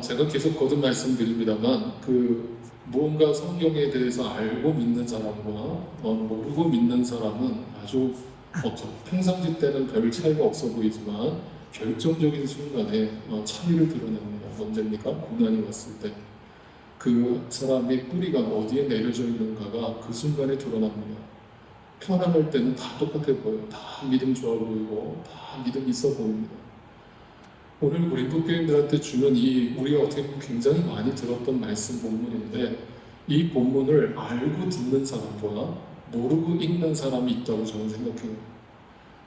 제가 계속 거듭 말씀드립니다만 무언가 성경에 대해서 알고 믿는 사람과 모르고 믿는 사람은 아주 평상시 때는 별 차이가 없어 보이지만 결정적인 순간에 차이를 드러냅니다. 언제입니까? 고난이 왔을 때 그 사람의 뿌리가 어디에 내려져 있는가가 그 순간에 드러납니다. 편안할 때는 다 똑같아 보여요. 다 믿음 좋아 보이고 다 믿음 있어 보입니다. 오늘 고린도 교인들한테 주는 우리가 어떻게 보면 굉장히 많이 들었던 말씀 본문인데, 이 본문을 알고 듣는 사람과 모르고 읽는 사람이 있다고 저는 생각해요.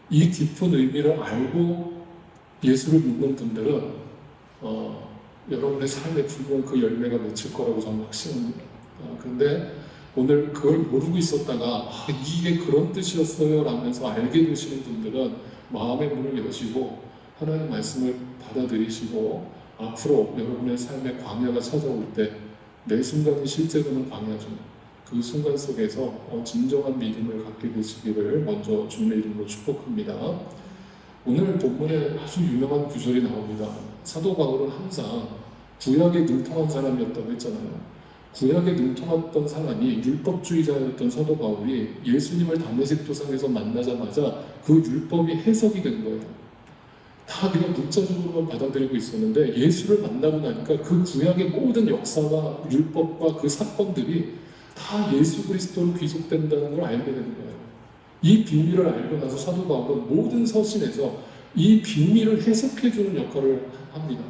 이 깊은 의미를 알고 예수를 믿는 분들은 여러분의 삶에 분명 그 열매가 맺힐 거라고 저는 확신합니다. 그런데 오늘 그걸 모르고 있었다가 이게 그런 뜻이었어요 라면서 알게 되시는 분들은 마음의 문을 여시고 하나님의 말씀을 받아들이시고 앞으로 여러분의 삶에 광야가 찾아올 때 매 순간이 실제로는 광야죠. 그 순간 속에서 진정한 믿음을 갖게 되시기를 먼저 주님의 이름으로 축복합니다. 오늘 본문에 아주 유명한 구절이 나옵니다. 사도 바울은 항상 구약에 능통한 사람이었다고 했잖아요. 구약에 능통했던 사람이 율법주의자였던 사도 바울이 예수님을 다메섹 도상에서 만나자마자 그 율법이 해석이 된 거예요. 다 그냥 문자적으로만 받아들이고 있었는데 예수를 만나고 나니까 그 구약의 모든 역사와 율법과 그 사건들이 다 예수 그리스도로 귀속된다는 걸 알게 되는 거예요. 이 비밀을 알고 나서 사도 바울은 모든 서신에서 이 비밀을 해석해주는 역할을 합니다.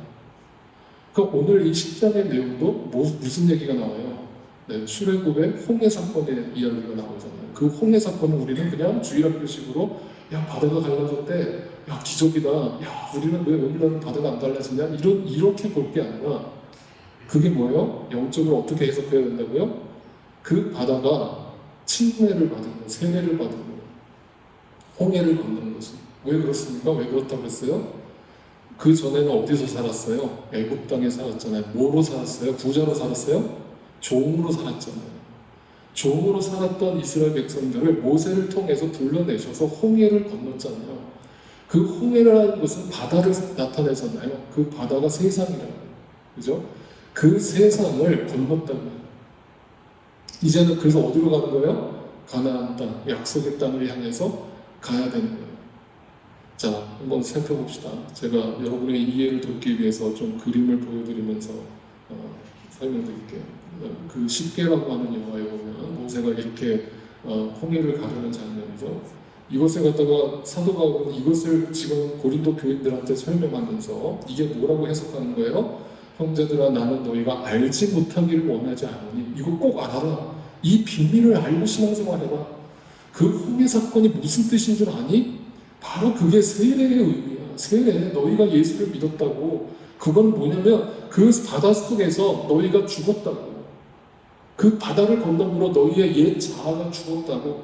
오늘 이 10장의 내용도 무슨 얘기가 나와요? 네, 출애굽의 홍해 사건의 이야기가 나오잖아요. 그 홍해 사건은 우리는 그냥 주일학교식으로 바다가 갈라졌대, 기적이다, 우리는 왜 오늘날은 바다가 안 갈라지냐, 이렇게 볼 게 아니라 그게 뭐예요? 영적으로 어떻게 해석해야 된다고요? 그 바다가 침례를 받은 거, 세례를 받은 거, 홍해를 건넌 것이. 왜 그렇습니까? 왜 그렇다고 했어요? 그 전에는 어디서 살았어요? 애굽 땅에 살았잖아요. 뭐로 살았어요? 부자로 살았어요? 종으로 살았잖아요. 종으로 살았던 이스라엘 백성들을 모세를 통해서 불러내셔서 홍해를 건넜잖아요. 그 홍해라는 것은 바다를 나타내잖아요. 그 바다가 세상이라고요. 그죠? 그 세상을 건넜다고요. 이제는 그래서 어디로 가는 거예요? 가나안 땅, 약속의 땅을 향해서 가야 되는 거예요. 자, 한번 살펴봅시다. 제가 여러분의 이해를 돕기 위해서 좀 그림을 보여드리면서 설명드릴게요. 그 십계라고 하는 영화에 보면 모세가 이렇게 홍해를 가르는 장면이죠. 이것을 갖다가 사도 바울은 이것을 지금 고린도 교인들한테 설명하면서 이게 뭐라고 해석하는 거예요? 형제들아, 나는 너희가 알지 못하기를 원하지 않으니 이거 꼭 알아라. 이 비밀을 알고 신앙생활해라. 그 홍해 사건이 무슨 뜻인 줄 아니? 바로 그게 세례의 의미야. 세례. 너희가 예수를 믿었다고. 그건 뭐냐면 그 바다 속에서 너희가 죽었다고. 그 바다를 건너므로 너희의 옛 자아가 죽었다고.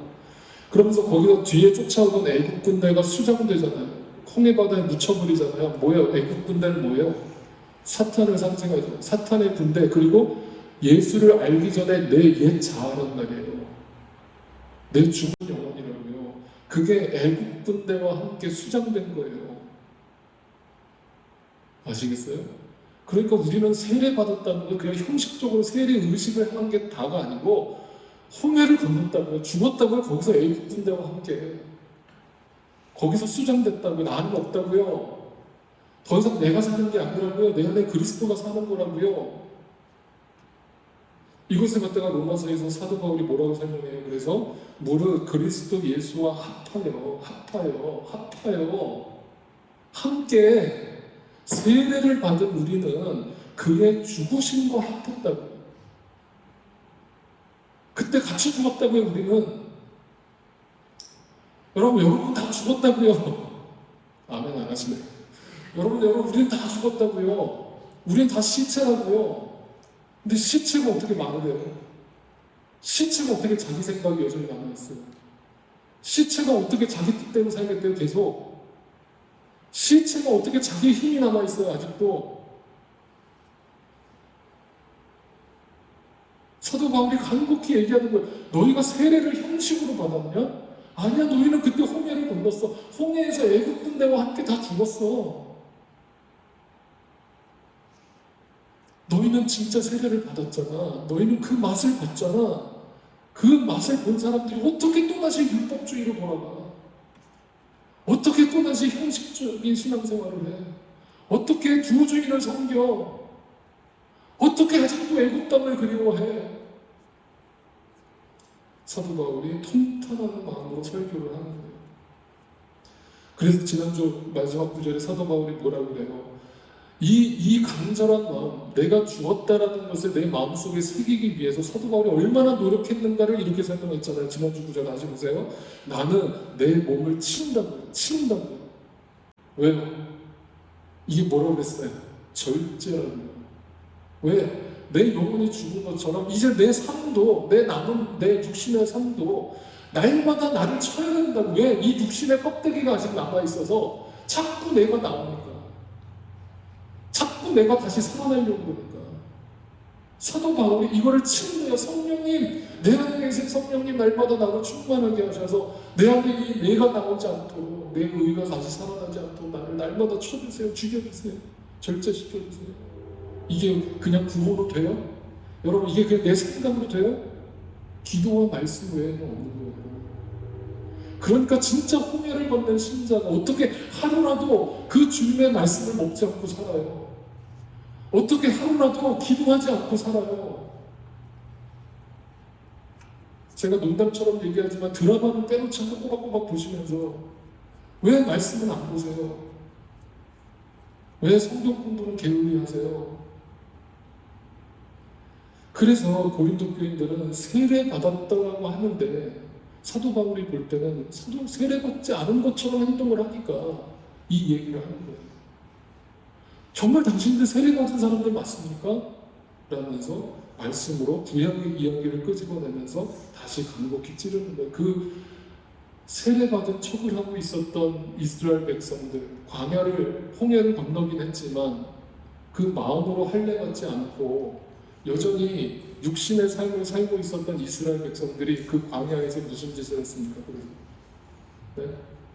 그러면서 거기서 뒤에 쫓아오던 애국 군대가 수장되잖아요. 홍해 바다에 묻혀버리잖아요. 뭐예요? 애국 군대는 뭐예요? 사탄을 상징하죠. 사탄의 군대. 그리고 예수를 알기 전에 내 옛 자아란 말이에요. 내 죽은 영혼이라고요. 그게 애국 군대와 함께 수장된 거예요. 아시겠어요? 그러니까 우리는 세례 받았다는 거 그냥 형식적으로 세례 의식을 한 게 다가 아니고 홍해를 건넜다고요. 죽었다고요. 거기서 애국 군대와 함께. 거기서 수장됐다고요. 나는 없다고요. 더 이상 내가 사는 게 아니라고요. 내 안에 그리스도가 사는 거라고요. 이것을 갖다가 로마서에서 사도 바울이 뭐라고 설명해요? 그래서 무릇 그리스도 예수와 합하여 함께 세례를 받은 우리는 그의 죽으심과 합했다고요. 그때 같이 죽었다고요. 우리는. 여러분 다 죽었다고요. 아멘 안 하시네. 여러분 우리는 다 죽었다고요. 우리는 다 시체라고요. 근데 시체가 어떻게 말을 해요? 시체가 어떻게 자기 생각이 여전히 남아있어요? 시체가 어떻게 자기 뜻대로 살겠대요? 계속. 시체가 어떻게 자기 힘이 남아있어요? 아직도. 사도 바울이 간곡히 얘기하는 거예요. 너희가 세례를 형식으로 받았냐? 아니야, 너희는 그때 홍해를 건넜어. 홍해에서 애굽군대와 함께 다 죽었어. 너희는 진짜 세례를 받았잖아. 너희는 그 맛을 봤잖아. 그 맛을 본 사람들이 어떻게 또다시 율법주의로 돌아가? 어떻게 또다시 형식적인 신앙생활을 해? 어떻게 두 주인을 섬겨? 어떻게 아직도 애국 땅을 그리워해? 사도 바울이 통탄하는 마음으로 설교를 하는 거예요. 그래서 지난주 마지막 구절에 사도 바울이 뭐라고 그래요? 이 간절한 마음, 내가 죽었다라는 것을 내 마음속에 새기기 위해서 사도 바울이 얼마나 노력했는가를 이렇게 설명했잖아요. 지난주 구절 다시 보세요. 나는 내 몸을 치는다고요. 왜요? 이게 뭐라고 그랬어요? 절제라는 거예요. 왜? 내 영혼이 죽은 것처럼 이제 내 삶도, 내 남은 내 육신의 삶도 날마다 나를 쳐야 된다고. 왜? 이 육신의 껍데기가 아직 남아있어서 자꾸 내가 나오니까, 자꾸 내가 다시 살아나려고 그러니까. 사도 바울이 이거를 치는데요. 성령님, 내 안에 계신 성령님 날마다 나를 충만하게 하셔서 내 안에 이 내가 나오지 않도록, 내 의가 다시 살아나지 않도록 나를 날마다 쳐주세요. 죽여주세요. 절제시켜주세요. 이게 그냥 구호로 돼요? 여러분, 이게 그냥 내 생각으로 돼요? 기도와 말씀 외에는 없는 거예요. 그러니까 진짜 홍해를 건넨 신자가 어떻게 하루라도 그 주님의 말씀을 먹지 않고 살아요? 어떻게 하루라도 기도하지 않고 살아요? 제가 농담처럼 얘기하지만 드라마는 빼놓지 않고 꼬박꼬박 보시면서 왜 말씀을 안 보세요? 왜 성경 공부는 게을리 하세요? 그래서 고린도 교인들은 세례 받았다고 하는데 사도 바울이 볼 때는 세례 받지 않은 것처럼 행동을 하니까 이 얘기를 하는 거예요. 정말 당신들 세례 받은 사람들 맞습니까? 라면서 말씀으로 구약의 이야기를 끄집어내면서 다시 간곡히 찌르는 거예요. 그 세례 받은 척을 하고 있었던 이스라엘 백성들, 홍해를 건너긴 했지만 그 마음으로 할례 받지 않고 여전히 육신의 삶을 살고 있었던 이스라엘 백성들이 그 광야에서 무슨 짓을 했습니까? 네?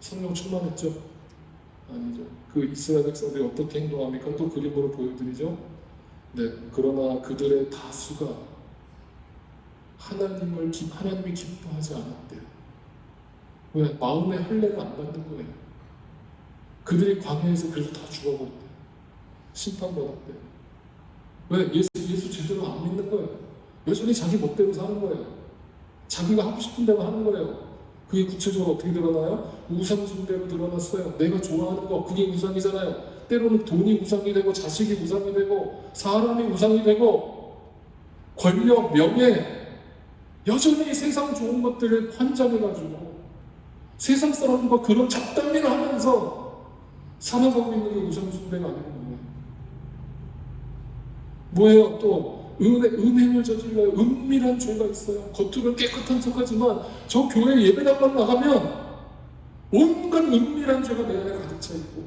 성령 충만했죠? 아니죠. 그 이스라엘 백성들이 어떻게 행동합니까? 또 그림으로 보여드리죠? 네. 그러나 그들의 다수가 하나님이 기뻐하지 않았대요. 왜? 마음의 할례를 안 받는 거예요. 그들이 광야에서 그래서 다 죽어버렸대요. 심판받았대요. 왜? 예수 제대로 안 믿는 거예요. 여전히 자기 멋대로 사는 거예요. 자기가 하고 싶은 대로 하는 거예요. 그게 구체적으로 어떻게 드러나요? 우상 숭배로 드러났어요. 내가 좋아하는 거, 그게 우상이잖아요. 때로는 돈이 우상이 되고, 자식이 우상이 되고, 사람이 우상이 되고, 권력, 명예, 여전히 세상 좋은 것들을 환장해가지고 세상 사람과 그런 잡담을 하면서 살아가고 있는 게 우상 숭배가 아니고 뭐예요? 또 음행을 저질러요. 은밀한 죄가 있어요. 겉으로는 깨끗한 척하지만 저 교회 예배당만 나가면 온갖 은밀한 죄가 내 안에 가득 차 있고,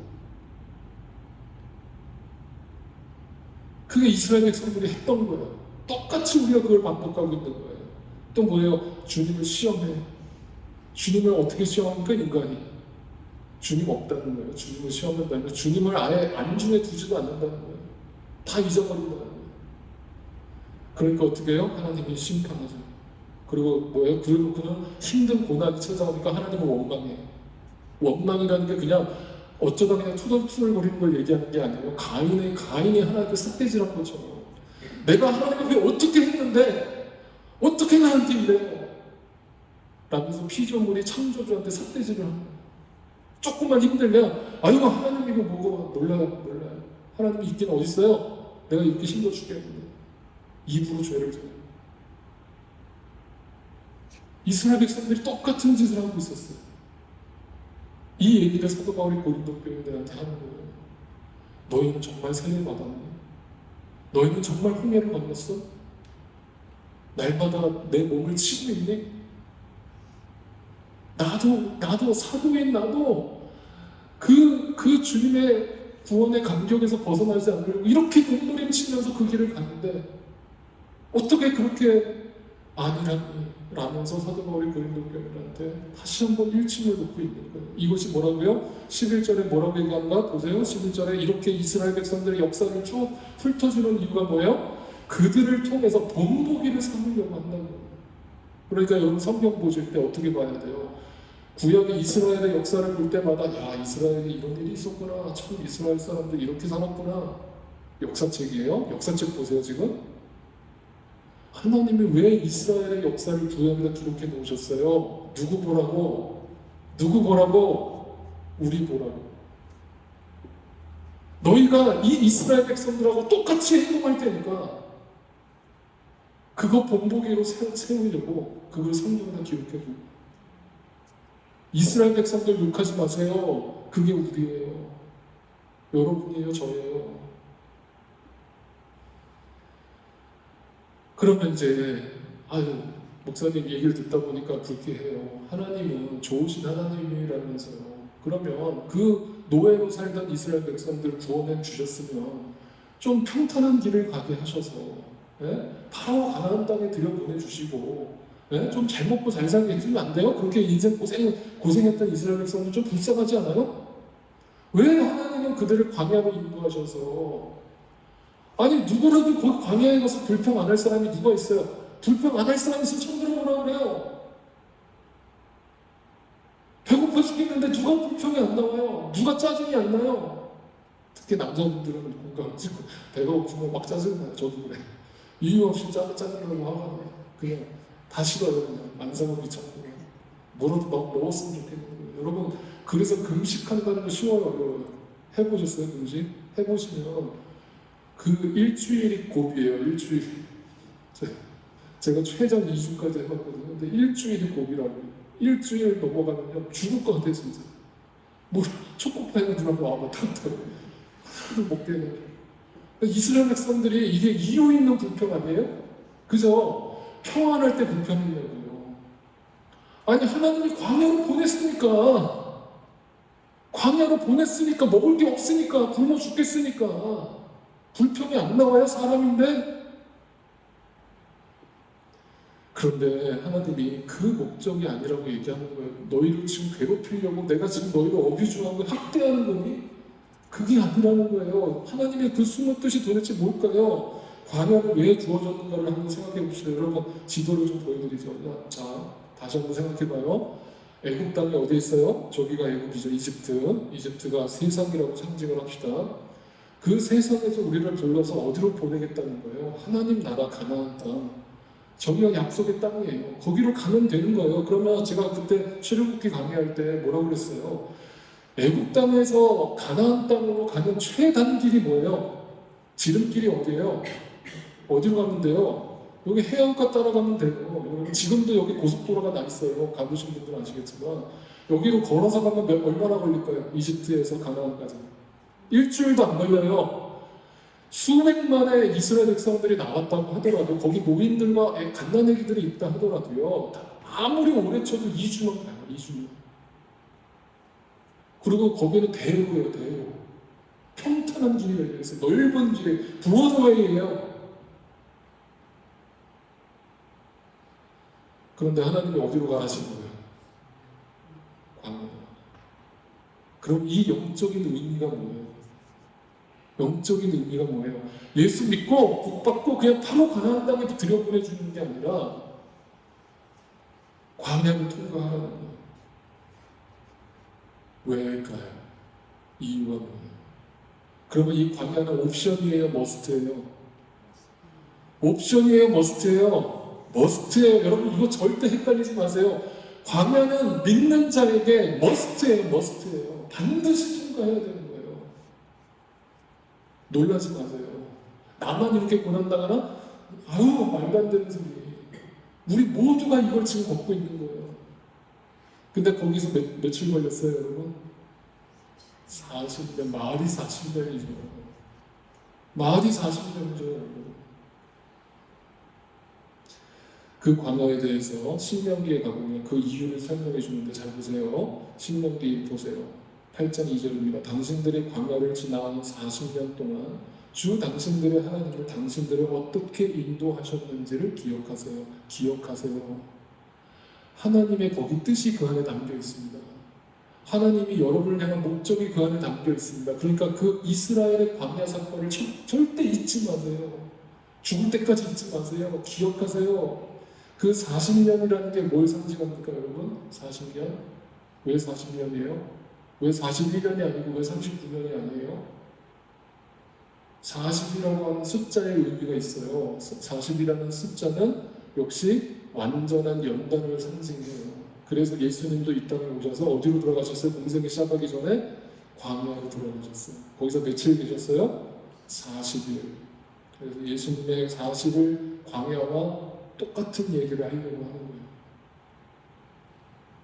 그게 이스라엘 백성들이 했던 거예요. 똑같이 우리가 그걸 반복하고 있는 거예요. 또 뭐예요? 주님을 시험해. 주님을 어떻게 시험합니까? 인간이 주님 없다는 거예요. 주님을 시험한다는 거예요. 주님을 아예 안중에 두지도 않는다는 거예요. 다 잊어버린다는 거예요. 그러니까 어떻게 해요? 하나님이 심판하죠. 그리고 뭐예요? 그리고 그는 힘든 고난이 찾아오니까 하나님은 원망해요. 원망이라는 게 그냥 어쩌다 그냥 투덜투덜거리는 걸 얘기하는 게 아니에요. 가인이 하나님께 삿대질한 것처럼 내가 하나님 앞에 어떻게 했는데 어떻게 나한테 이래요? 라면서 피조물이 창조주한테 삿대질을 하는 거예요. 조금만 힘들면 아유 하나님 이거 뭐고 몰라요. 하나님이 있긴 어딨어요? 내가 이렇게 힘들어 죽겠는데 입으로 죄를 져요. 이스라엘 백성들이 똑같은 짓을 하고 있었어요. 이 얘기를 사도 바울이 고린도 교인들한테 하는 거예요. 너희는 정말 세례 받았니? 너희는 정말 홍해를 건넜어? 날마다 내 몸을 치고 있니? 나도 사도인 나도 그 주님의 구원의 감격에서 벗어나지 않으려고 이렇게 몸부림치면서 그 길을 가는데 어떻게 그렇게 아니라니? 라면서 사도 바울이 고린도 교인들한테 다시 한번 일침을 놓고 있는 거예요. 이것이 뭐라고요? 11절에 뭐라고 얘기하는가? 보세요. 11절에 이렇게 이스라엘 백성들의 역사를 쭉 훑어주는 이유가 뭐예요? 그들을 통해서 본보기를 삼으려고 한다는 거예요. 그러니까 여러분 성경 보실 때 어떻게 봐야 돼요? 구약의 이스라엘의 역사를 볼 때마다 야, 이스라엘에 이런 일이 있었구나. 참 이스라엘 사람들 이렇게 살았구나. 역사책이에요. 역사책 보세요 지금. 하나님이 왜 이스라엘의 역사를 구약에 기록해 놓으셨어요? 누구 보라고? 누구 보라고? 우리 보라고. 너희가 이 이스라엘 백성들하고 똑같이 행동할 테니까 그거 본보기로 세우려고 그걸 성경에 기록해주고, 이스라엘 백성들 욕하지 마세요. 그게 우리예요. 여러분이에요. 저예요. 그러면 이제 목사님 얘기를 듣다 보니까 불쾌해요. 하나님은 좋으신 하나님이라면서요. 그러면 그 노예로 살던 이스라엘 백성들을 구원해 주셨으면 좀 평탄한 길을 가게 하셔서 바로 가나안 땅에 들여보내주시고 좀 잘 먹고 잘 살게 해주면 안 돼요? 그렇게 인생 고생했던 이스라엘 백성들 좀 불쌍하지 않아요? 왜 하나님은 그들을 광야로 인도하셔서, 아니 누구라도 그 광야에 가서 불평 안 할 사람이 누가 있어요? 불평 안 할 사람이 있으면 손 들어보라 그래요. 배고파 죽겠는데 누가 불평이 안 나와요? 누가 짜증이 안 나요? 특히 남자분들은 공감하시고 배가 고프면 막 짜증나요. 저도 그래. 이유 없이 짜증나고 화가 나요. 그냥 다 싫어요. 그냥 만사가 귀찮고 뭐라도 막 먹었으면 좋겠는데. 여러분 그래서 금식한다는 거 쉬워요 어려워요? 해보셨어요 금식? 해보시면 그 일주일이 고비예요. 일주일. 제가 최장 2주까지 해봤거든요. 근데 일주일이 고비라고요. 일주일 넘어가면 죽을 것 같아요 진짜. 뭐 초코파이가 들어가고 아무것도 하나도 먹게 해요. 이스라엘 백성들이 이게 이유 있는 불평 아니에요? 그죠? 평안할 때 불평했냐고요. 아니 하나님이 광야로 보냈으니까, 광야로 보냈으니까 먹을 게 없으니까 굶어 죽겠으니까 불평이 안 나와요? 사람인데? 그런데 하나님이 그 목적이 아니라고 얘기하는 거예요. 너희를 지금 괴롭히려고 내가 지금 너희를 어뷰즈하고 학대하는 거니? 그게 아니라는 거예요. 하나님의 그 숨은 뜻이 도대체 뭘까요? 광야는 왜 주어졌는가를 한번 생각해 봅시다. 여러분 지도를 좀 보여드리죠. 자, 다시 한번 생각해봐요. 애굽 땅이 어디 있어요? 저기가 애굽이죠. 이집트가 세상이라고 상징을 합시다. 그 세상에서 우리를 불러서 어디로 보내겠다는 거예요? 하나님 나라 가나안 땅. 저기가 약속의 땅이에요. 거기로 가면 되는 거예요. 그러면 제가 그때 출애굽기 강의할 때 뭐라고 그랬어요? 애굽 땅에서 가나안 땅으로 가는 최단 길이 뭐예요? 지름길이 어디예요? 어디로 가면 돼요? 여기 해안가 따라가면 돼요. 지금도 여기 고속도로가 나 있어요. 가보신 분들은 아시겠지만 여기로 걸어서 가면 얼마나 걸릴까요? 이집트에서 가나안까지 일주일도 안 걸려요. 수백만의 이스라엘 백성들이 나왔다고 하더라도 거기 노인들과 갓난아기들이 있다 하더라도요, 아무리 오래 쳐도 2주만 가요. 2주만. 그리고 거기는 대로예요. 대로. 평탄한 길이 열려있어요. 넓은 길에 브로드웨이예요. 그런데 하나님이 어디로 가라신 거예요? 광야. 그럼 이 영적인 의미가 뭐예요? 영적인 의미가 뭐예요? 예수 믿고 복받고 그냥 바로 가나안 땅에 들여보내주는 게 아니라 광야를 통과하라는 거예요. 왜일까요? 이유가 뭐예요? 그러면 이 광야는 옵션이에요? 머스트예요? 옵션이에요? 머스트예요? 머스트예요. 여러분 이거 절대 헷갈리지 마세요. 광야는 믿는 자에게 머스트예요. 머스트예요. 반드시 통과해야 되는 거예요. 놀라지 마세요. 나만 이렇게 고난당하나? 아유 말도 안 되는 소리. 우리 모두가 이걸 지금 걷고 있는 거예요. 근데 거기서 며칠 걸렸어요 여러분? 40년. 말이 40년이죠. 말이 40년이죠. 그 광야에 대해서 신명기에 가보면 그 이유를 설명해 주는데 잘 보세요. 신명기 보세요. 8장 2절입니다. 당신들이 광야를 지나가는 40년 동안 주 당신들의 하나님을 당신들을 어떻게 인도하셨는지를 기억하세요. 기억하세요. 하나님의 거기 뜻이 그 안에 담겨 있습니다. 하나님이 여러분을 향한 목적이 그 안에 담겨 있습니다. 그러니까 그 이스라엘의 광야 사건을 절대 잊지 마세요. 죽을 때까지 잊지 마세요. 기억하세요. 그 40년이라는 게 뭘 상징합니까, 여러분? 40년? 왜 40년이에요? 왜 41년이 아니고 왜 39년이 아니에요? 40이라고 하는 숫자의 의미가 있어요. 40이라는 숫자는 역시 완전한 연단을 상징해요. 그래서 예수님도 이 땅에 오셔서 어디로 들어가셨어요? 공생이 시작하기 전에 광야로 들어가셨어요. 거기서 며칠 계셨어요? 40일. 그래서 예수님의 40일 광야와 똑같은 얘기를 하려고 하는 거예요.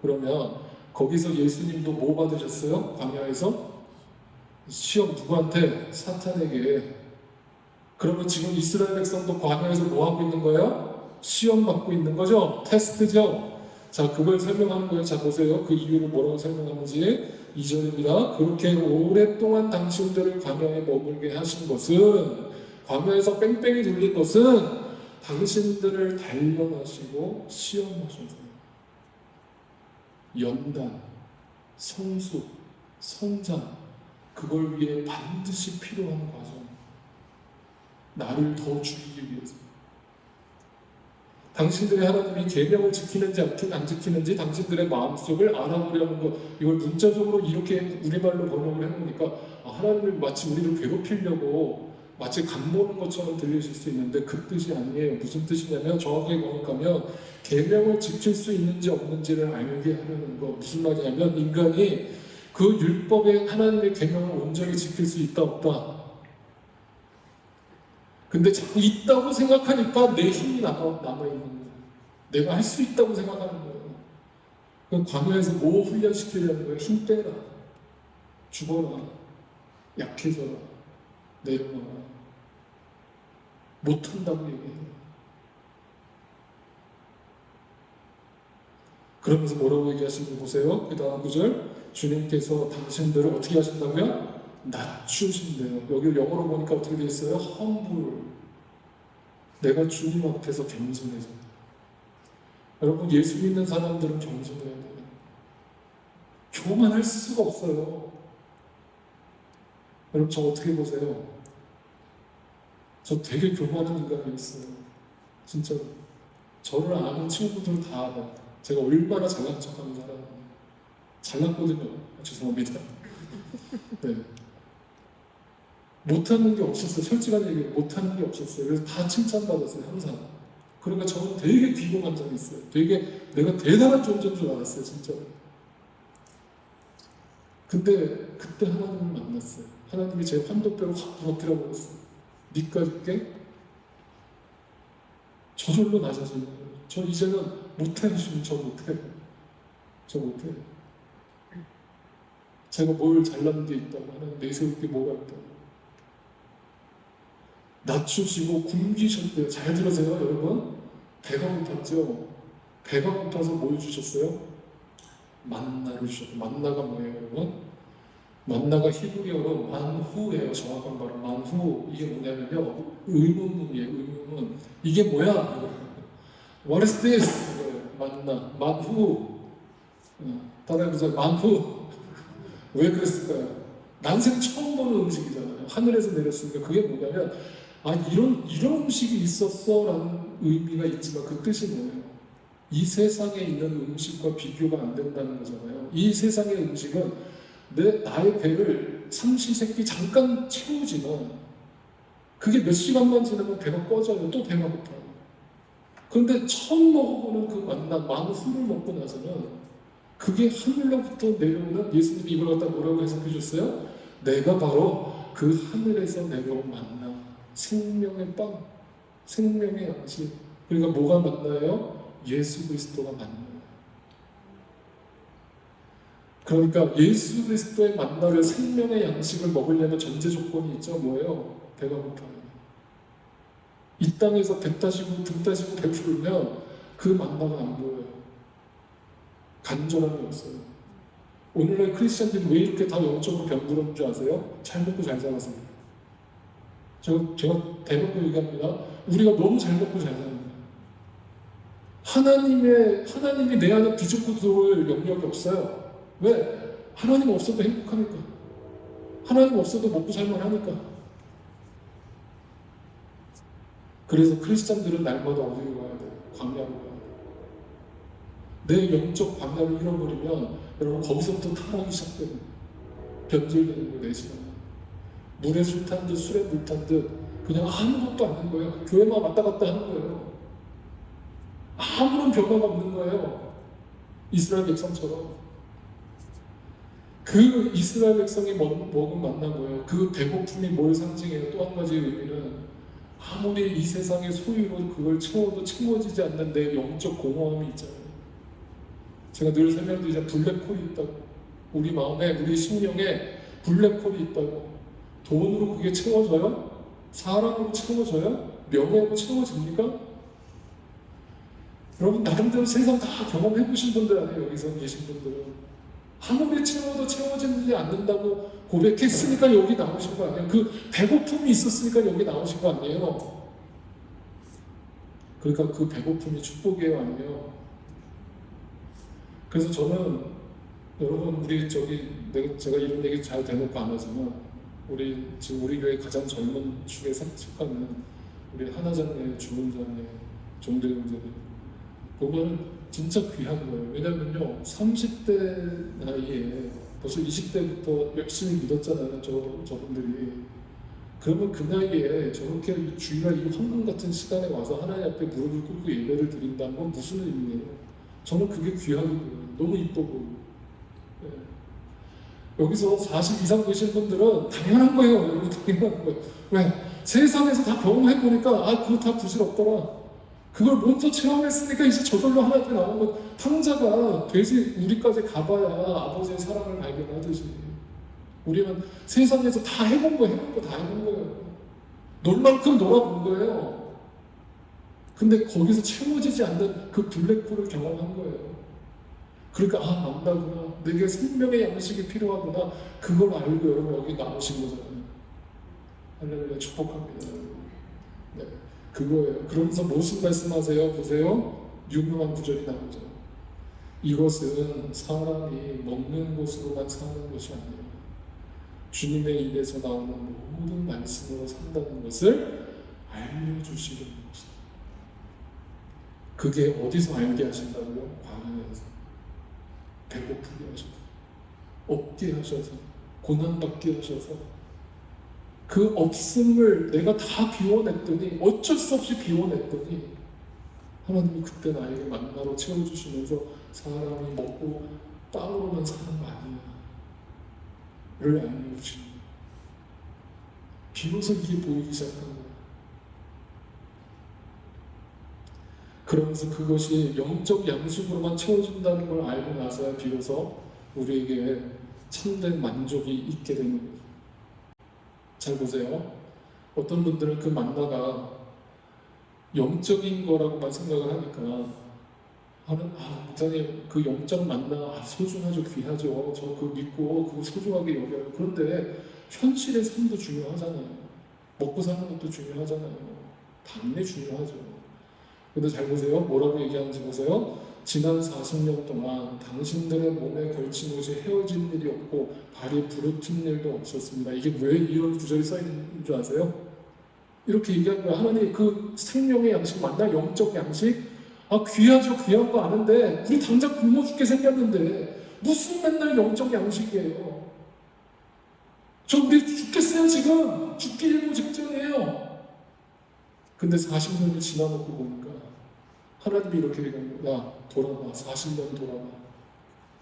그러면 거기서 예수님도 뭐 받으셨어요? 광야에서? 시험 누구한테? 사탄에게. 그러면 지금 이스라엘 백성도 광야에서 뭐 하고 있는 거예요? 시험 받고 있는 거죠? 테스트죠? 자, 그걸 설명하는 거예요. 자, 보세요. 그 이유를 뭐라고 설명하는지. 2절입니다. 그렇게 오랫동안 당신들을 광야에 머물게 하신 것은, 광야에서 뺑뺑이 돌린 것은 당신들을 단련하시고 시험하셔서 연단, 성숙, 성장, 그걸 위해 반드시 필요한 과정. 나를 더 죽이기 위해서. 당신들의 하나님이 계명을 지키는지 안 지키는지 당신들의 마음속을 알아보려는 것. 이걸 문자적으로 이렇게 우리말로 번역을 해놓으니까 하나님을 마치 우리를 괴롭히려고 마치 간보는 것처럼 들리실 수 있는데 그 뜻이 아니에요. 무슨 뜻이냐면 정확하게 번역하면 계명을 지킬 수 있는지 없는지를 알게 하려는 거. 무슨 말이냐면 인간이 그 율법의 하나님의 계명을 온전히 지킬 수 있다 없다. 근데 자꾸 있다고 생각하니까 내 힘이 남아있는 거예요. 내가 할 수 있다고 생각하는 거예요. 그럼 광야에서 뭐 훈련시키려는 거예요? 힘 빼라. 죽어라. 약해져라. 내려놔라. 못한다고 얘기해요. 그러면서 뭐라고 얘기하시는 거 보세요. 그 다음 구절. 주님께서 당신들을 어떻게 하신다고요? 낮추신대요. 여기 영어로 보니까 어떻게 되어 있어요? humble. 내가 주님 앞에서 겸손해져. 여러분, 예수 믿는 사람들은 겸손해야 돼요. 교만할 수가 없어요. 여러분, 저 어떻게 보세요? 저 되게 교만한 인간이었어요. 진짜 저를 아는 친구들 다 알아요. 제가 얼마나 잘난 척하는 사람인지. 잘났거든요. 죄송합니다. 네. 못하는 게 없었어요. 솔직한 얘기 못하는 게 없었어요. 그래서 다 칭찬받았어요. 항상. 그러니까 저는 되게 비교감정이 있어요. 되게 내가 대단한 존재인 줄 알았어요. 진짜. 근데 그때 하나님을 만났어요. 하나님이 제 환도뼈를 확 부러뜨려 버렸어요. 니까지 게 저절로 낮아지는 거예요. 저 이제는 못해. 저 못해. 저 못해. 제가 뭘 잘난 게 있다고 하나님 내세울 게 뭐가 있다고. 낮추시고 굶기셨대요. 잘 들으세요, 여러분. 배가 고팠죠? 배가 고파서 뭘 주셨어요? 만나를 주셨어요. 만나가 뭐예요, 여러분? 만나가 히브리어로 만후예요. 정확한 말로 만후. 이게 뭐냐면요, 의문문이에요. 의문문. 이게 뭐야? What is this? 만나. 만후. 따라해보세요. 만후. 왜 그랬을까요? 난생 처음 보는 음식이잖아요. 하늘에서 내렸으니까. 그게 뭐냐면 이런 음식이 있었어 라는 의미가 있지만 그 뜻이 뭐예요? 이 세상에 있는 음식과 비교가 안 된다는 거잖아요. 이 세상의 음식은 나의 배를 삼시세끼 잠깐 채우지만 그게 몇 시간만 지나면 배가 꺼져요. 또 배가 고파요. 그런데 처음 먹어보는 그 만후를 먹고 나서는 그게 하늘로부터 내려오는, 예수님이 이걸 갖다 뭐라고 해석해 줬어요? 내가 바로 그 하늘에서 내려온 만나, 생명의 빵, 생명의 양식. 그러니까 뭐가 만나요? 예수 그리스도가 만나요. 그러니까 예수 그리스도의 만나를, 생명의 양식을 먹으려면 전제 조건이 있죠. 뭐예요? 배가 고파요. 이 땅에서 배 타시고 등 타시고 배부르면 그 만나가 안 보여요. 간절함이 없어요. 오늘날 크리스천들이 왜 이렇게 다 영적으로 병들었는 줄 아세요? 잘 먹고 잘 살아서. 제가 대놓고 얘기합니다. 우리가 너무 잘 먹고 잘 사는 거예요. 하나님이 내 안에 비집고 들어올 영역이 없어요. 왜? 하나님 없어도 행복하니까. 하나님 없어도 먹고 살만 하니까. 그래서 크리스찬들은 날마다 어디로 가야 돼요? 광야로 가야 돼요. 내 영적 광야를 잃어버리면 여러분 거기서부터 타락이 시작돼요. 변질되는 거예요. 내 시간에. 물에 술 탄 듯 술에 물 탄 듯 그냥 아무것도 아닌 거예요. 교회만 왔다 갔다 하는 거예요. 아무런 변화가 없는 거예요. 이스라엘 백성처럼. 그 이스라엘 백성이 먹은 만나 뭐예요? 그 배고픔이 뭘 상징해요? 또 한 가지 의미는 아무리 이 세상의 소유로 그걸 채워도 채워지지 않는 내 영적 공허함이 있잖아요. 제가 늘 설명드리자 블랙홀이 있다고. 우리 마음에, 우리 심령에 블랙홀이 있다고. 돈으로 그게 채워져요? 사람으로 채워져요? 명예로 채워집니까? 여러분 나름대로 세상 다 경험해보신 분들 아니에요? 여기서 계신 분들은. 아무리 채워도 채워지지 않는다고 고백했으니까 여기 나오신 거 아니에요? 그 배고픔이 있었으니까 여기 나오신 거 아니에요? 그러니까 그 배고픔이 축복이에요, 아니에요? 그래서 저는 여러분 우리 제가 이런 얘기 잘 대놓고 안 하지만 지금 우리 교회 가장 젊은 축에 속하는 우리 하나장례, 주문장례, 종대형제들 보면은 진짜 귀한 거예요. 왜냐면요 30대 나이에 벌써 20대부터 열심히 믿었잖아요. 저분들이. 그러면 그 나이에 저렇게 주일날 이 황금 같은 시간에 와서 하나님 앞에 무릎을 꿇고 예배를 드린다는 건 무슨 의미예요? 저는 그게 귀하거든요. 너무 이쁘고. 네. 여기서 40 이상 되신 분들은 당연한 거예요. 여러분 당연한 거예요. 왜? 세상에서 다 경험해보니까 그거 다 부질없더라. 그걸 먼저 체험했으니까 이제 저절로 하나님께 나온 건 탕자가 돼지 우리까지 가봐야 아버지의 사랑을 발견하듯이 우리는 세상에서 다 해본 거 다 해본 거예요. 놀 만큼 놀아본 거예요. 근데 거기서 채워지지 않는 그 블랙홀을 경험한 거예요. 그러니까 맞다구나. 내게 생명의 양식이 필요하구나. 그걸 알고 여러분 여기 나오신 거잖아요. 할렐루야 축복합니다. 네, 그거예요. 그러면서 무슨 말씀하세요? 보세요. 유명한 구절이 나오죠. 이것은 사람이 먹는 것으로만 사는 것이 아니라 주님의 입에서 나오는 모든 말씀으로 산다는 것을 알려주시는 것이다. 그게 어디서 알게 하신다고요? 광야에서. 배고프게 하셔서, 없게 하셔서, 고난받게 하셔서 그 없음을 내가 다 비워냈더니 어쩔 수 없이 비워냈더니 하나님이 그때 나에게 만나로 채워주시면서 사람이 먹고 빵으로만 사는 거 아니야 를 알려주시는 거예요. 비로소 이게 보이기 시작한 거예요. 그러면서 그것이 영적 양식으로만 채워준다는 걸 알고 나서야 비로소 우리에게 참된 만족이 있게 되는 거예요. 잘 보세요. 어떤 분들은 그 만나가 영적인 거라고만 생각을 하니까 목사님 그 영적 만나 소중하죠, 귀하죠. 저 그거 믿고 그거 소중하게 여겨요. 그런데 현실의 삶도 중요하잖아요. 먹고 사는 것도 중요하잖아요. 당연히 중요하죠. 근데 잘 보세요. 뭐라고 얘기하는지 보세요. 지난 40년 동안 당신들의 몸에 걸친 옷이 헤어진 일이 없고 발이 부르튼 일도 없었습니다. 이게 왜 이런 구절이 써있는 줄 아세요? 이렇게 얘기한 거야. 하나님 그 생명의 양식 맞나? 영적 양식? 귀하죠. 귀한 거 아는데 우리 당장 굶어 죽게 생겼는데 무슨 맨날 영적 양식이에요? 우리 죽겠어요 지금. 죽기 일보 직전이에요. 근데 40년이 지나놓고 보니까 하나님이 이렇게 얘기하는 거야. 야 돌아봐. 40년 돌아봐.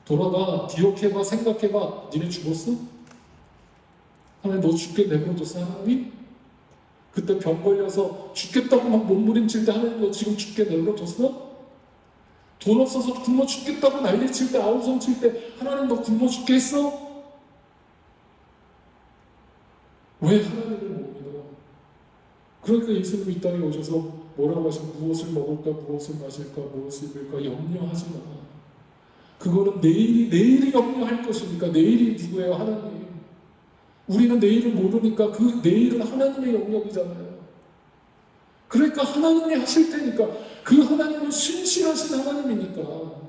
돌아봐. 기억해봐. 생각해봐. 니네 죽었어? 하나님 너 죽게 내버려뒀어 하나님? 그때 병 걸려서 죽겠다고 막 몸부림칠 때 하나님 너 지금 죽게 내버려뒀어? 돈 없어서 굶어 죽겠다고 난리칠 때 아우성 칠 때 하나님 너 굶어 죽게 했어? 왜 하나님을 못 믿어? 그러니까 예수님이 이 땅에 오셔서 뭐라고 하시고 무엇을 먹을까, 무엇을 마실까, 무엇을 입을까 염려하지 마. 그거는 내일이 염려할 것이니까. 내일이 누구예요? 하나님. 우리는 내일을 모르니까 그 내일은 하나님의 영역이잖아요. 그러니까 하나님이 하실 테니까 그 하나님은 신실하신 하나님이니까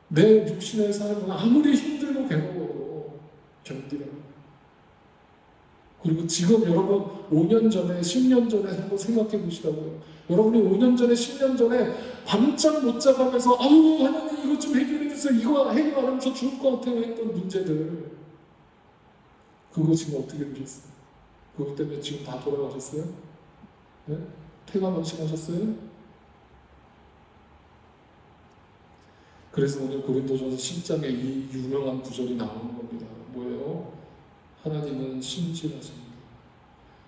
내 육신의 삶은 아무리 힘들고 괴로워도 견디라고. 그리고 지금 여러분 5년 전에 10년 전에 한번 생각해 보시라고요. 여러분이 5년 전에 10년 전에 밤잠 못 자가면서 아유 하나님 이것 좀 해결해 주세요. 이거 해결 안 하면 저 죽을 것 같아요 했던 문제들, 그거 지금 어떻게 되셨어요? 그것 때문에 지금 다 돌아가셨어요? 네? 폐가망신하셨어요? 그래서 오늘 고린도전서 10장에 이 유명한 구절이 나오는 겁니다. 뭐예요? 하나님은 신실하십니다.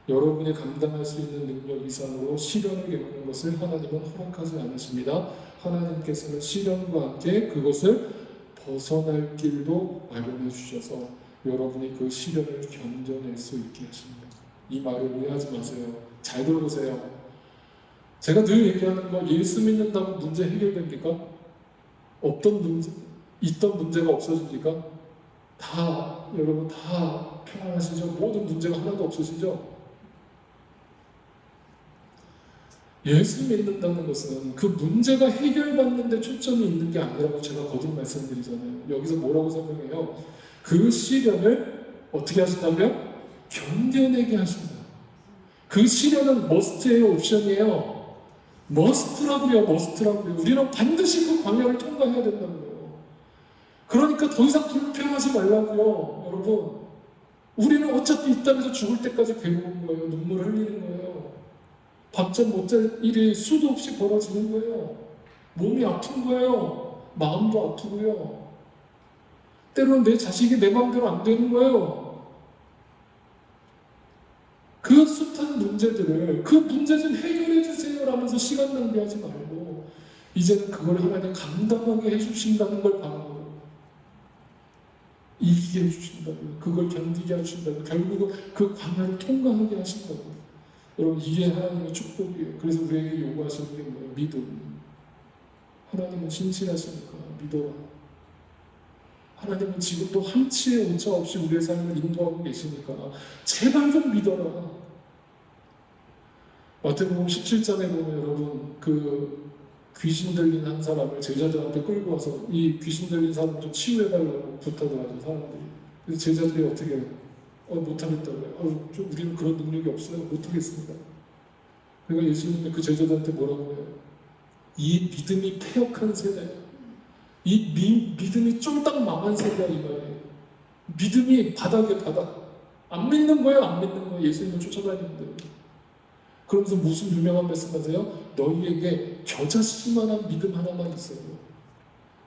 여러분이 감당할 수 있는 능력 이상으로 시련을 겪는 것을 하나님은 허락하지 않으십니다. 하나님께서는 시련과 함께 그것을 벗어날 길도 마련해 주셔서 여러분이 그 시련을 견뎌낼 수 있게 하십니다. 이 말을 오해하지 마세요. 잘 들어보세요. 제가 늘 얘기하는 거, 예수 믿는다고 문제 해결됩니까? 없던 문제, 있던 문제가 없어집니까? 다 여러분 다 평안하시죠? 모든 문제가 하나도 없으시죠? 예수 믿는다는 것은 그 문제가 해결받는데 초점이 있는 게 아니라고 제가 거듭 말씀드리잖아요. 여기서 뭐라고 설명해요? 그 시련을 어떻게 하신다고요? 견뎌내게 하신다. 그 시련은 머스트예요, 옵션이에요? 머스트라고요, 머스트라고요. 우리는 반드시 그 광야를 통과해야 된다고요. 그러니까 더 이상 불평하지 말라고요, 여러분. 우리는 어차피 이 땅에서 죽을 때까지 괴로운 거예요. 눈물 흘리는 거예요. 밥잠 못 잘 일이 수도 없이 벌어지는 거예요. 몸이 아픈 거예요. 마음도 아프고요. 때로는 내 자식이 내 마음대로 안 되는 거예요. 그 숱한 문제들을 그 문제 좀 해결해 주세요 라면서 시간 낭비하지 말고 이제는 그걸 하나님 감당하게 해주신다는 걸 바라고 이기게 해주신다고요. 그걸 견디게 하신다고요. 결국은 그 광야를 통과하게 하신다고요. 여러분 이게 하나님의 축복이에요. 그래서 우리에게 요구하시는 게 뭐예요? 믿음. 하나님은 신실하시니까 믿어라. 하나님은 지금도 한치의 오차 없이 우리의 삶을 인도하고 계시니까 제발 좀 믿어라. 마태복음 17장에 보면 여러분 그 귀신 들린 한 사람을 제자들한테 끌고 와서 이 귀신 들린 사람 좀 치유해달라고 부탁을 하죠, 사람들이. 그래서 제자들이 어떻게 해요? 못하겠다고요. 좀 우리는 그런 능력이 없어요. 못하겠습니다. 그러니까 예수님이 그 제자들한테 뭐라고 해요? 이 믿음이 패역한 세대, 이 믿음이 쫄딱 망한 세대야 이 말이에요. 믿음이 바닥에 바닥. 안 믿는 거예요, 안 믿는 거예요. 예수님을 쫓아다니는데. 그러면서 무슨 유명한 말씀하세요? 너희에게 겨자씨만한 믿음 하나만 있어요.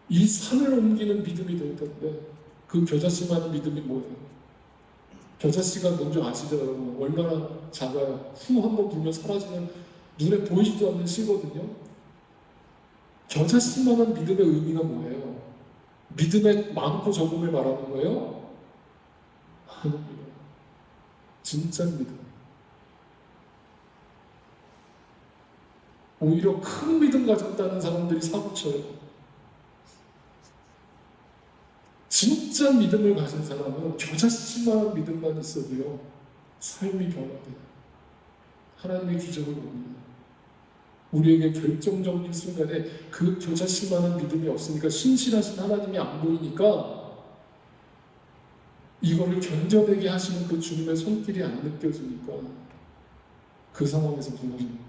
이 산을 옮기는 믿음이 될 텐데 그 겨자씨만한 믿음이 뭐예요? 겨자씨가 뭔지 아시죠, 여러분? 얼마나 작아요. 후 한번 불면 사라지는 눈에 보이지도 않는 씨거든요. 겨자씨만한 믿음의 의미가 뭐예요? 믿음의 많고 적음을 말하는 거예요? 아닙니다. 진짜 믿음. 오히려 큰 믿음 가졌다는 사람들이 사고쳐요. 진짜 믿음을 가진 사람은 겨자씨만한 믿음만 있어도요 삶이 변화돼요. 하나님의 기적을 봅니다. 우리에게 결정적인 순간에 그 겨자씨만한 믿음이 없으니까 신실하신 하나님이 안 보이니까 이거를 견뎌내게 하시는 그 주님의 손길이 안 느껴지니까 그 상황에서 무너집니다.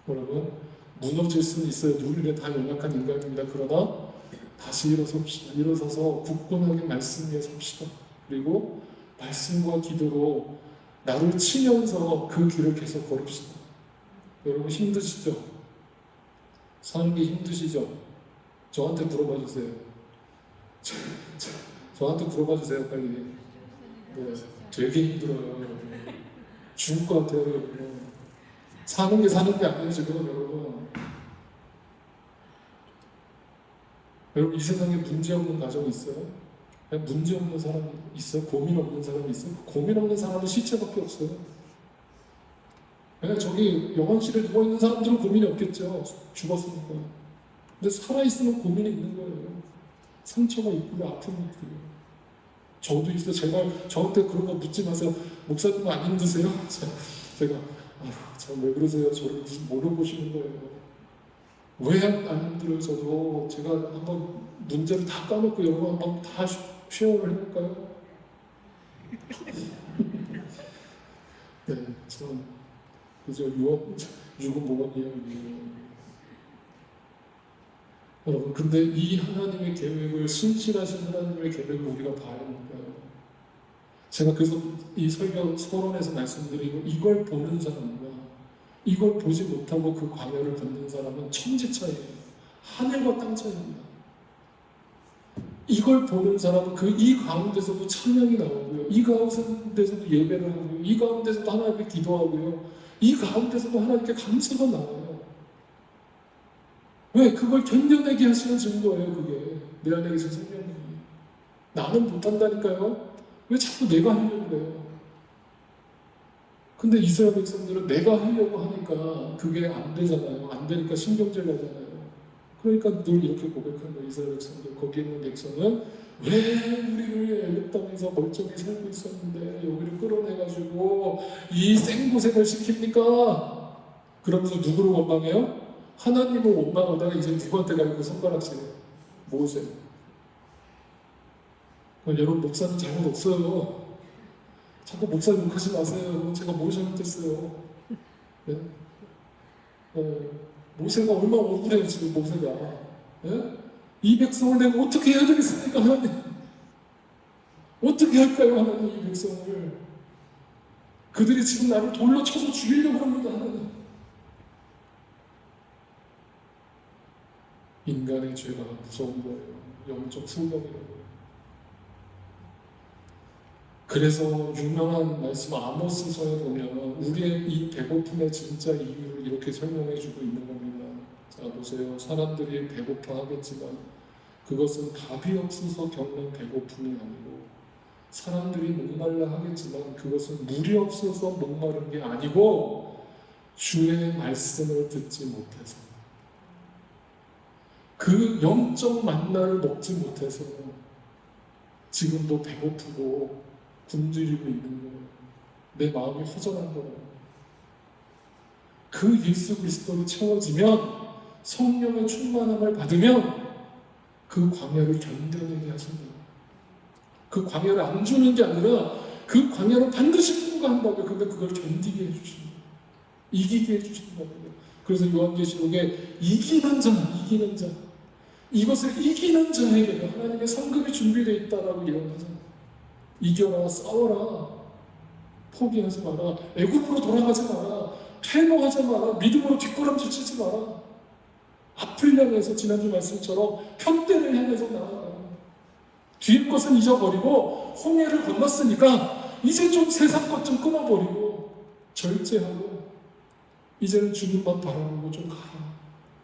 여러분 무너질 수는 있어요. 누구나 다 연약한 인간입니다. 그러나 다시 일어섭시다. 일어서서 굳건하게 말씀 위에 섭시다. 그리고 말씀과 기도로 나를 치면서 그 길을 계속 걸읍시다. 여러분 힘드시죠? 사는 게 힘드시죠? 저한테 물어봐 주세요. 저한테 물어봐 주세요 빨리. 네, 되게 힘들어요. 여러분. 죽을 것 같아요. 여러분. 사는 게 아니에요 지금 여러분. 여러분 이 세상에 문제 없는 가정이 있어요? 문제 없는 사람이 있어요? 고민 없는 사람이 있어요? 고민 없는 사람은 시체밖에 없어요. 저기 영화실에 누워있는 사람들은 고민이 없겠죠. 죽었으니까. 근데 살아있으면 고민이 있는 거예요. 상처가 있고요, 아픔이 있고요. 저도 있어요. 제발 저한테 그런 거 묻지 마세요. 목사님 안 힘드세요? 제가 왜 그러세요? 저를 무슨 뭐로 보시는 거예요? 왜 안 힘들어요? 저도 제가 한번 문제를 다 까놓고 여러분 한번 다 쉐어를 해볼까요? 네, 저는 그저 유구모범이에요. 여러분, 근데 이 하나님의 계획을, 신실하신 하나님의 계획을 우리가 봐야 할까요? 제가 그래서 이 설교 서론에서 말씀드리고, 이걸 보는 사람과 이걸 보지 못하고 그 광야를 걷는 사람은 천지 차이예요. 하늘과 땅 차이입니다. 이걸 보는 사람은 이 가운데서도 찬양이 나오고요. 이 가운데서도 예배를 하고요. 이 가운데서도 하나님께 기도하고요. 이 가운데서도 하나님께 감사가 나와요. 왜? 그걸 견뎌내게 하시는 증거예요, 그게. 내 안에 계신 성령님이. 나는 못한다니까요? 왜 자꾸 내가 하려고 그래요? 근데 이스라엘 백성들은 내가 하려고 하니까 그게 안 되잖아요. 안 되니까 신경질 나잖아요. 그러니까 늘 이렇게 고백하는 거예요, 이스라엘 백성들. 거기 있는 백성은 왜 우리를 애굽 땅에서 멀쩡히 살고 있었는데 여기를 끌어내가지고 이 생고생을 시킵니까? 그러면서 누구를 원망해요? 하나님을 원망하다가 이제 누구한테 가고 손가락질해요? 모세. 여러분, 목사는 잘못 없어요. 자꾸 목사 욕하지 마세요. 제가 뭘 잘못했어요? 네? 모세가 얼마나 억울해요, 지금 모세가. 네? 이 백성을 내가 어떻게 해야 되겠습니까, 하나님? 어떻게 할까요, 하나님, 이 백성을? 그들이 지금 나를 돌로 쳐서 죽이려고 합니다, 하나님. 인간의 죄가 무서운 거예요. 영적 승격이라고. 그래서 유명한 말씀 아모스서에 보면 우리의 이 배고픔의 진짜 이유를 이렇게 설명해 주고 있는 겁니다. 자, 보세요. 사람들이 배고파 하겠지만 그것은 밥이 없어서 겪는 배고픔이 아니고, 사람들이 목말라 하겠지만 그것은 물이 없어서 목마른 게 아니고 주의 말씀을 듣지 못해서, 그 영적 만나를 먹지 못해서 지금도 배고프고 굶주리고 있는 거예요. 내 마음이 허전한 거예요. 그 예수 그리스도로 채워지면, 성령의 충만함을 받으면 그 광야를 견뎌내게 하신다. 그 광야를 안 주는 게 아니라 그 광야를 반드시 통과한다고요. 근데 그걸 견디게 해주신다. 이기게 해주신다고요. 그래서 요한계시록에 이기는 자, 이것을 이기는 자에게 하나님의 상급이 준비되어 있다라고 예언하잖아요. 이겨라, 싸워라, 포기하지 마라, 애굽으로 돌아가지 마라, 퇴보하지 마라, 믿음으로 뒷걸음질 치지 마라. 앞을 향해서 지난주 말씀처럼 편대를 향해서 나아가라. 뒤에 것은 잊어버리고 홍해를 건넜으니까 이제 좀 세상 것 좀 끊어버리고 절제하고 이제는 주님만 바라보고 좀 가라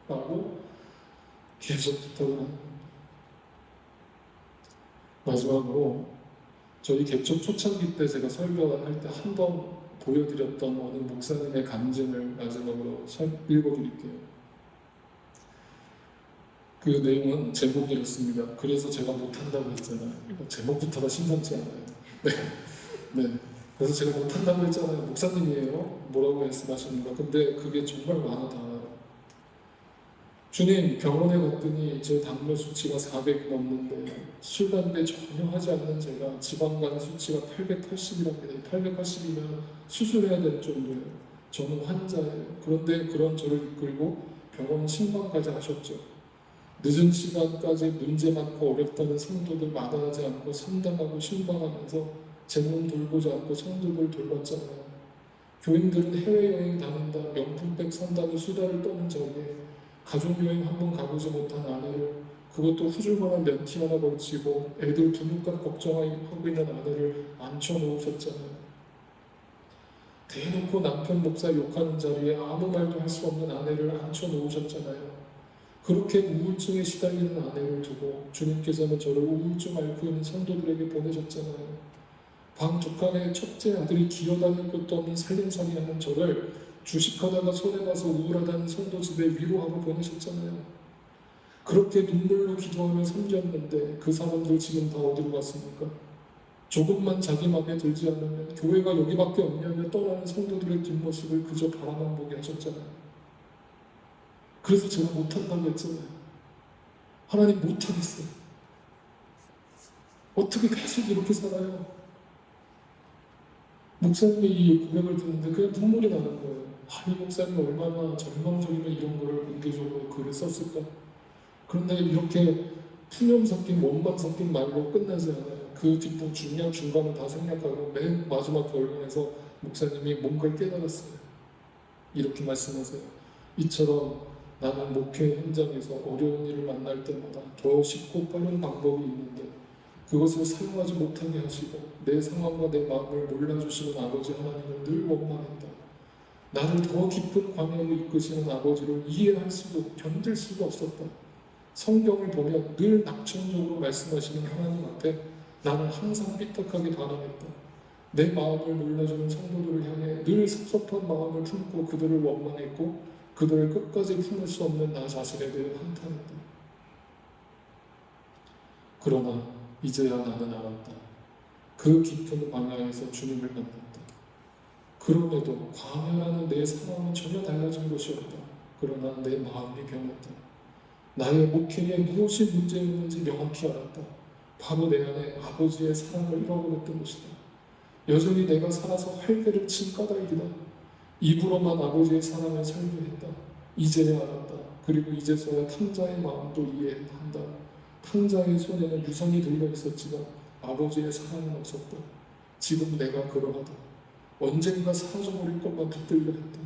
라고 계속 부탁을 합니다. 마지막으로 저희 개척 초창기 때 제가 설교할 때 한 번 보여드렸던 어느 목사님의 간증을 마지막으로 읽어드릴게요. 그 내용은 제목이 이렇습니다. 그래서 제가 못한다고 했잖아요. 제목부터가 심상치 않아요. 네. 그래서 제가 못한다고 했잖아요. 목사님이에요. 뭐라고 말씀하십니까? 근데 그게 정말 많아. 주님, 병원에 갔더니 제 당뇨 수치가 400이 넘는데 술, 담배 전혀 하지 않는 제가 지방간 수치가 880이랍니다. 880이면 수술해야 될 정도예요. 저는 환자예요. 그런데 그런 저를 이끌고 병원 신방까지 하셨죠. 늦은 시간까지 문제 많고 어렵다는 성도들 마다하지 않고 상담하고 신방하면서 제 몸 돌보지 않고 성도들 돌봤잖아요. 교인들은 해외여행 다닌다, 명품백 산다는 수다를 떠는 저에게 가족여행 한 번 가보지 못한 아내를, 그것도 후줄근한 면티 하나 걸치고 애들 두눈깔 걱정하고 있는 아내를 앉혀놓으셨잖아요. 대놓고 남편 목사 욕하는 자리에 아무 말도 할 수 없는 아내를 앉혀놓으셨잖아요. 그렇게 우울증에 시달리는 아내를 두고 주님께서는 저를 우울증 앓고 있는 성도들에게 보내셨잖아요. 방 두 칸에 첫째 아들이 기어다닐 것도 없는 살림살이 하는 저를 주식하다가 손해봐서 우울하다는 성도 집에 위로하고 보내셨잖아요. 그렇게 눈물로 기도하며 섬겼는데 그 사람들 지금 다 어디로 갔습니까? 조금만 자기 마음에 들지 않으면 교회가 여기밖에 없냐며 떠나는 성도들의 뒷모습을 그저 바라만 보게 하셨잖아요. 그래서 제가 못한다고 했잖아요. 하나님 못하겠어요. 어떻게 계속 이렇게 살아요? 목사님의 이 고백을 듣는데 그냥 눈물이 나는 거예요. 이 목사님 얼마나 절망적이면 이런 거를 공개적으로 글을 썼을까? 그런데 이렇게 푸념 섞인 원망 섞인 말로 끝나지 않아요. 그 뒷부분 중간을 다 생략하고 맨 마지막 결론에서 목사님이 뭔가를 깨달았어요. 이렇게 말씀하세요. 이처럼 나는 목회 현장에서 어려운 일을 만날 때마다 더 쉽고 빠른 방법이 있는데 그것을 사용하지 못하게 하시고 내 상황과 내 마음을 몰라주시는 아버지 하나님을 늘 원망했다. 나를 더 깊은 광야로 이끄시는 아버지를 이해할 수도 견딜 수가 없었다. 성경을 보면 늘 낙천적으로 말씀하시는 하나님 앞에 나는 항상 삐딱하게 반응했다. 내 마음을 몰라주는 성도들을 향해 늘 섭섭한 마음을 품고 그들을 원망했고 그들을 끝까지 품을 수 없는 나 자신에 대해 한탄했다. 그러나 이제야 나는 알았다. 그 깊은 광야에서 주님을 만났다. 그럼에도 광야라는 내 상황은 전혀 달라진 것이었다. 그러나 내 마음이 변했다. 나의 목회에 무엇이 문제였는지 명확히 알았다. 바로 내 안에 아버지의 사랑을 잃어버렸던 것이다. 여전히 내가 살아서 활개를 친 까닭이다. 입으로만 아버지의 사랑을 설교했다. 이제야 알았다. 그리고 이제서야 탕자의 마음도 이해한다. 탕자의 손에는 유성이 들려있었지만 아버지의 사랑은 없었다. 지금 내가 그러하다. 언젠가 사라져버릴 것만 붙들려 했다.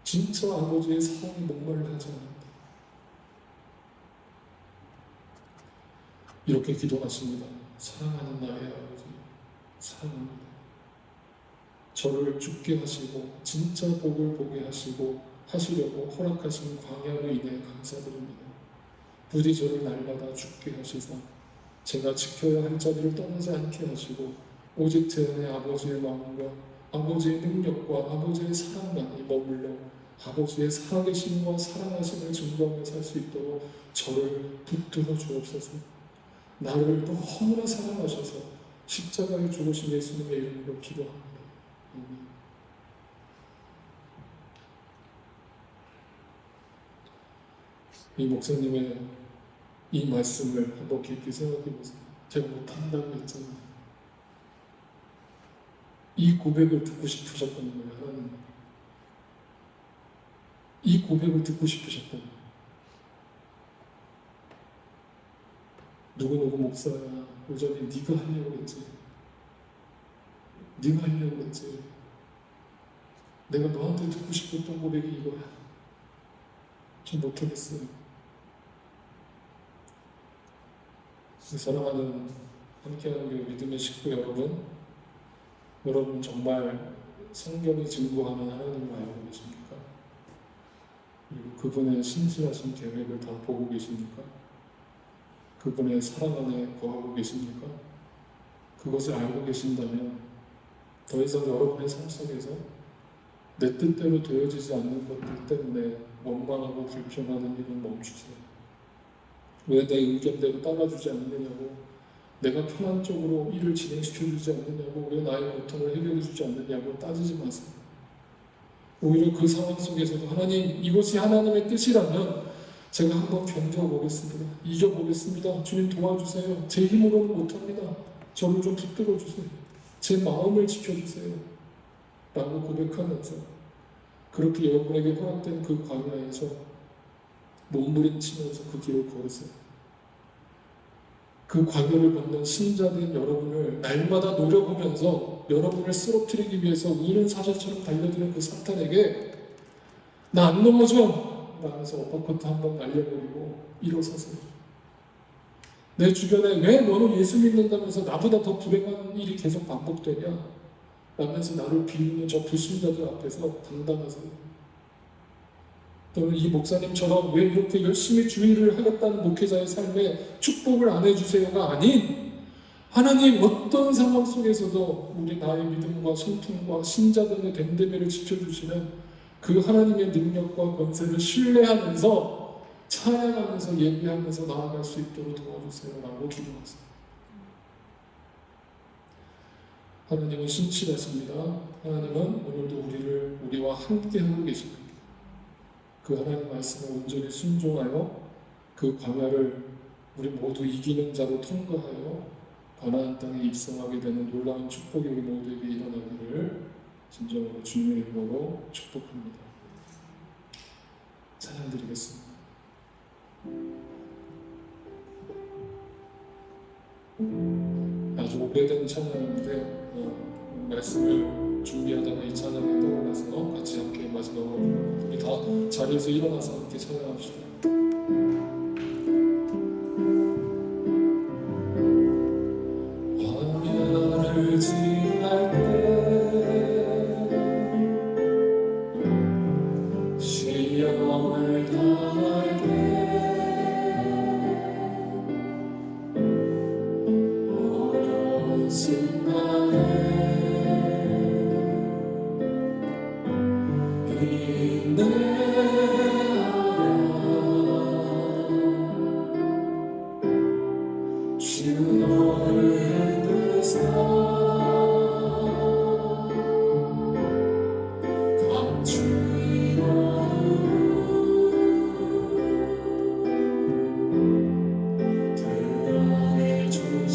진짜 아버지의 사랑이 목말라하지 않았다. 이렇게 기도하십니다. 사랑하는 나의 아버지, 사랑합니다. 저를 죽게 하시고 진짜 복을 보게 하시려고 허락하신 광야로 인해 감사드립니다. 부디 저를 날마다 죽게 하시사 제가 지켜야 할 자리를 떠나지 않게 하시고 오직 제 안에 아버지의 마음과 아버지의 능력과 아버지의 사랑만이 머물러 아버지의 살아계심과 사랑하심을 증거하며 살 수 있도록 저를 붙들어 주옵소서. 나를 너무나 사랑하셔서 십자가에 죽으신 예수님의 이름으로 기도합니다. 이 목사님의 이 말씀을 한번 깊이 생각해 보세요. 제가 못한다고 했잖아요. 이 고백을 듣고 싶으셨던 거예요, 하나님. 이 고백을 듣고 싶으셨던 거예요. 누구누구 목사야, 여전히 네가 하려고 했지. 네가 하려고 했지. 내가 너한테 듣고 싶었던 고백이 이거야. 좀 못하겠어요. 사랑하는 함께하는 그 믿음의 식구 여러분 정말 성경이 증거하는 하나님을 알고 계십니까? 그리고 그분의 신실하신 계획을 다 보고 계십니까? 그분의 사랑 안에 거하고 계십니까? 그것을 알고 계신다면 더 이상 여러분의 삶 속에서 내 뜻대로 되어지지 않는 것들 때문에 원망하고 불평하는 일은 멈추세요. 왜 내 의견대로 따라주지 않느냐고, 내가 편한 쪽으로 일을 진행시켜주지 않느냐고, 왜 나의 고통을 해결해주지 않느냐고 따지지 마세요. 오히려 그 상황 속에서도 하나님, 이것이 하나님의 뜻이라면 제가 한번 견뎌보겠습니다. 이겨보겠습니다. 주님 도와주세요. 제 힘으로는 못합니다. 저를 좀 붙들어주세요. 제 마음을 지켜주세요. 라고 고백하면서 그렇게 여러분에게 허락된 그 광야에서 몸부림치면서 그 길을 걸으세요. 그 광야를 걷는 신자된 여러분을 날마다 노려보면서 여러분을 쓰러뜨리기 위해서 우는 사자처럼 달려드는 그 사탄에게 나 안 넘어져! 라면서 어퍼커트 한번 날려버리고 일어서세요. 내 주변에 왜 너는 예수 믿는다면서 나보다 더 불행한 일이 계속 반복되냐? 라면서 나를 비웃는 저 불신자들 앞에서 당당하세요. 또는 이 목사님처럼 왜 이렇게 열심히 주의를 하겠다는 목회자의 삶에 축복을 안 해주세요가 아닌 하나님 어떤 상황 속에서도 우리 나의 믿음과 성품과 신자들의 됨됨이를 지켜주시는 그 하나님의 능력과 권세를 신뢰하면서 찬양하면서 예비하면서 나아갈 수 있도록 도와주세요 라고 기도하세요. 하나님은 신실하십니다. 하나님은 오늘도 우리와 함께 하고 계십니다. 그 하나님 말씀에 온전히 순종하여 그 광야를 우리 모두 이기는 자로 통과하여 가나안 땅에 입성하게 되는 놀라운 축복이 우리 모두에게 일어나기를 진정으로 주님의 이름으로 축복합니다. 찬양드리겠습니다. 아주 오래된 찬양인데 말씀을 준비하다가 이 찬양이 떠올라서 같이 함께 마지막으로 우리 다 자리에서 일어나서 함께 찬양합시다. 광야를 지날 때 시험을 당할 때 어려운 순간에 주 너를 뜻사 감추이 드러내 주시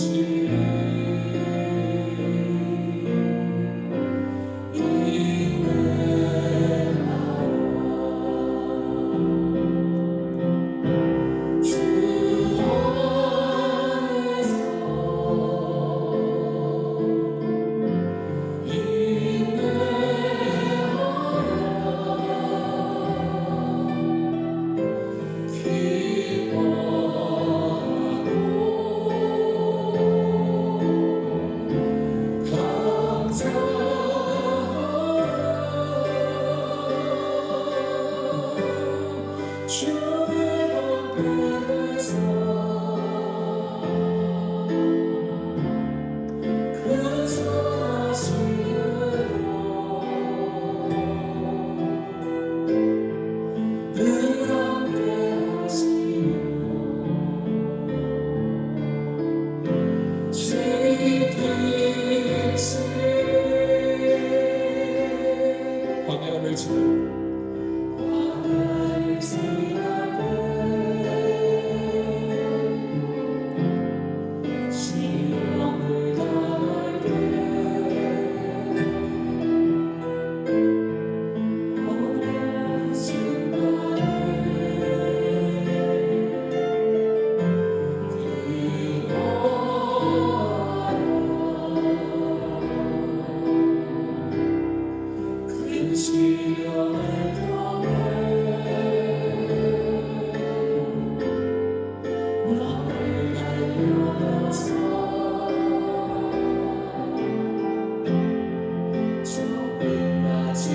광야를 지날 때 시험을 당할 때 어려운 순간에 그 시험을 통해 나를 달려서 저 끝까지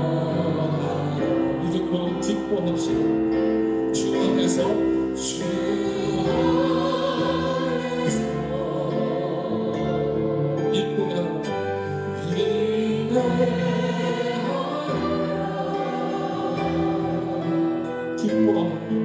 기뻐하여 이제부터 기뻐합시다. 주 안에서 기뻐하며